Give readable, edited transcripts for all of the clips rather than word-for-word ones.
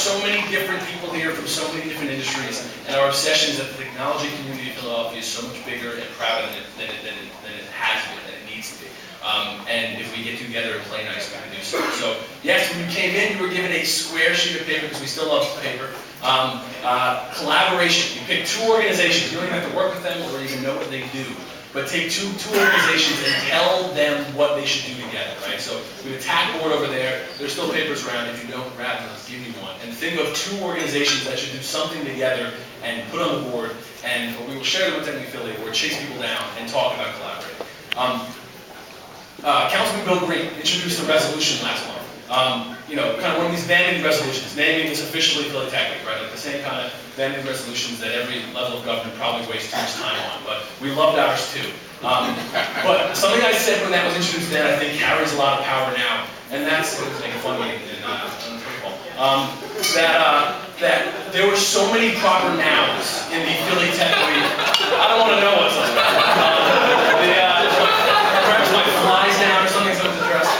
so many different people here from so many different industries, and our obsession is that the technology community of Philadelphia is so much bigger and prouder than it has been, than it needs to be. And if we get together and play nice, we can do so. So yes, when you came in, you were given a square sheet of paper, because we still love paper. Collaboration. You pick two organizations. You don't even have to work with them or even know what they do. But take two organizations and tell them what they should do together, right? So we have a tack board over there. There's still papers around. If you don't grab them, I'll give you one. And think of two organizations that should do something together and put on the board, and we will share them with Attendee Philly, or chase people down and talk about collaborating. Councilman Bill Green introduced a resolution last month. Kind of one of these vanity resolutions. Naming is officially Philly Tech Week, right? Like the same kind of vanity resolutions that every level of government probably wastes too much time on. But we loved ours too. But something I said when that was introduced then, I think carries a lot of power now, and that's making fun of me in football. That there were so many proper nouns in the Philly Tech Week. I don't want to know what's on there. Perhaps my flies down or something to address.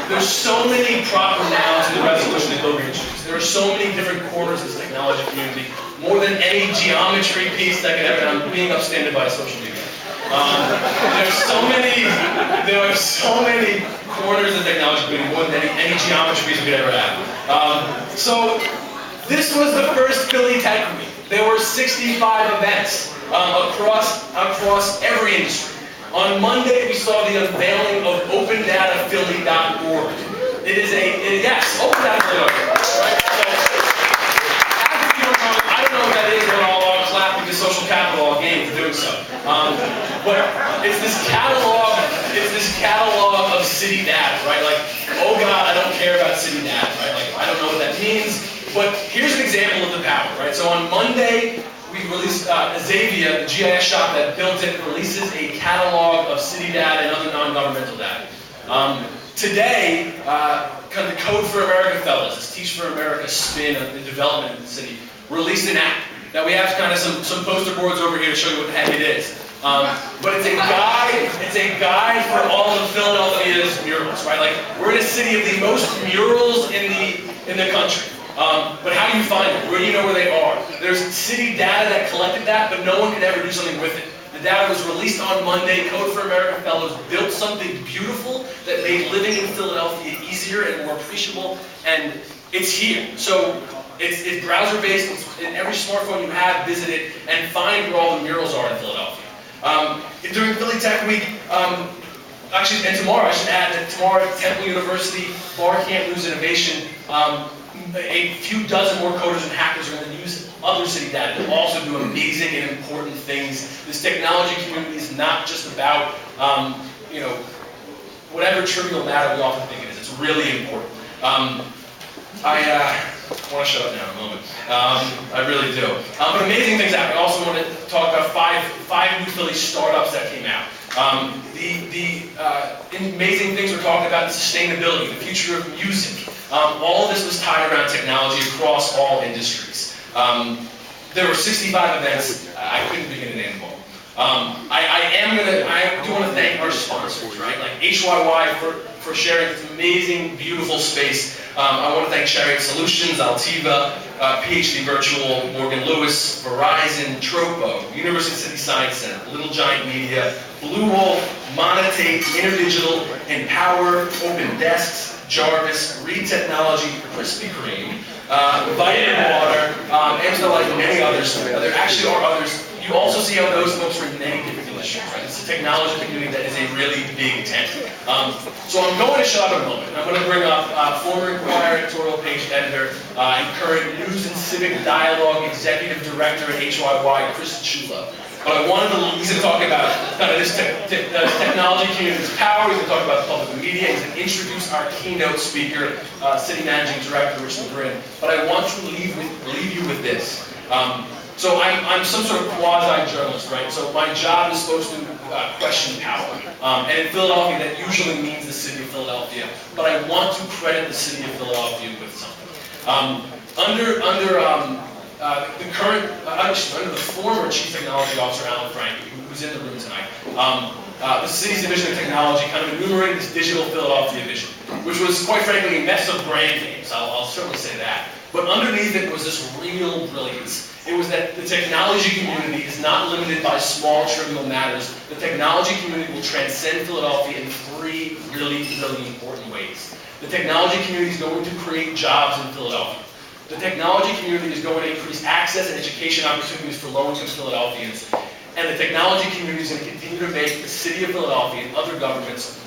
There's so many proper nouns in the resolution that Bill Green introduced. There are so many different corners of this technology community, more than any geometry piece that could ever. I'm being upstanded by social media. There are so many corners of the technology community, more than any geometry piece we could ever have. So this was the first Philly Tech Week. There were 65 events across every industry. On Monday, we saw the unveiling of OpenDataPhilly.org. It is yes, OpenDataPhilly.org. Right? So, half of you don't know, I don't know what that is, but I'll clap with the social capital I'll gain for doing so. But it's this catalog of city data, right? Like, oh God, I don't care about city data, right? Like, I don't know what that means. But here's an example of the power, right? So on Monday, we released Xavier, the GIS shop that built it, releases a catalog of city data and other non-governmental data. Today, kind of the Code for America fellows, this Teach for America spin of the development of the city, released an app. Now we have kind of some poster boards over here to show you what the heck it is. But it's a guide for all of Philadelphia's murals, right? Like, we're in a city of the most murals in the country. But how do you find them? Where do you know where they are? There's city data that collected that, but no one could ever do something with it. The data was released on Monday. Code for America fellows built something beautiful that made living in Philadelphia easier and more appreciable, and it's here. So it's browser-based. It's in every smartphone you have. Visit it and find where all the murals are in Philadelphia. During Philly Tech Week, actually, and tomorrow, I should add that tomorrow at Temple University, Bar Can't Lose Innovation, a few dozen more coders and hackers are going to use other city data to also do amazing and important things. This technology community is not just about, whatever trivial matter we often think it is. It's really important. I want to shut up now in a moment. I really do. But amazing things happen. I also want to talk about five new Philly startups that came out. The amazing things we're talking about, sustainability, the future of music. All of this was tied around technology across all industries. There were 65 events. I couldn't begin to name them all. I do want to thank our sponsors, right? Like WHYY for sharing this amazing, beautiful space. I want to thank Chariot Solutions, Altiva, PhD Virtual, Morgan Lewis, Verizon, Tropo, University City Science Center, Little Giant Media, Blue Wolf, Monotape, Interdigital, Empower, Open Desks, Jarvis, Reed Technology, Krispy Kreme, Vitamin Water, Amstel, and many others. There actually are others. You also see how those folks are in many different industries, right? It's a technology community that is a really big tent. So I'm going to shut up a moment. I'm going to bring up former Inquirer editorial page editor and current News and Civic Dialogue Executive Director at WHYY, Chris Chula. But I wanted to, he's going to talk about kind of this technology community's power. He's going to talk about public media. He's going to introduce our keynote speaker, City Managing Director, Rich LeGrin. But I want to leave you with this. So I'm some sort of quasi-journalist, right? So my job is supposed to question power. And in Philadelphia, that usually means the city of Philadelphia. But I want to credit the city of Philadelphia with something. Under the former Chief Technology Officer, Alan Frank, who's in the room tonight, the city's division of technology kind of enumerated this digital Philadelphia vision, which was, quite frankly, a mess of brand names. I'll certainly say that. But underneath it was this real brilliance. It was that the technology community is not limited by small, trivial matters. The technology community will transcend Philadelphia in three really, really important ways. The technology community is going to create jobs in Philadelphia. The technology community is going to increase access and education opportunities for low-income Philadelphians. And the technology community is going to continue to make the city of Philadelphia and other governments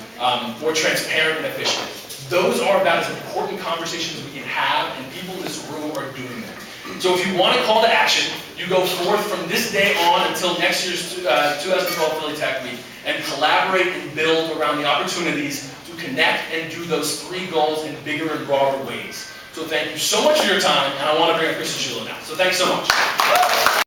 more transparent and efficient. Those are about as important conversations as we can have, and people in this room are doing them. So if you want a call to action, you go forth from this day on until next year's 2012 Philly Tech Week and collaborate and build around the opportunities to connect and do those three goals in bigger and broader ways. So thank you so much for your time, and I want to bring up Chris and Sheila now. So thanks so much.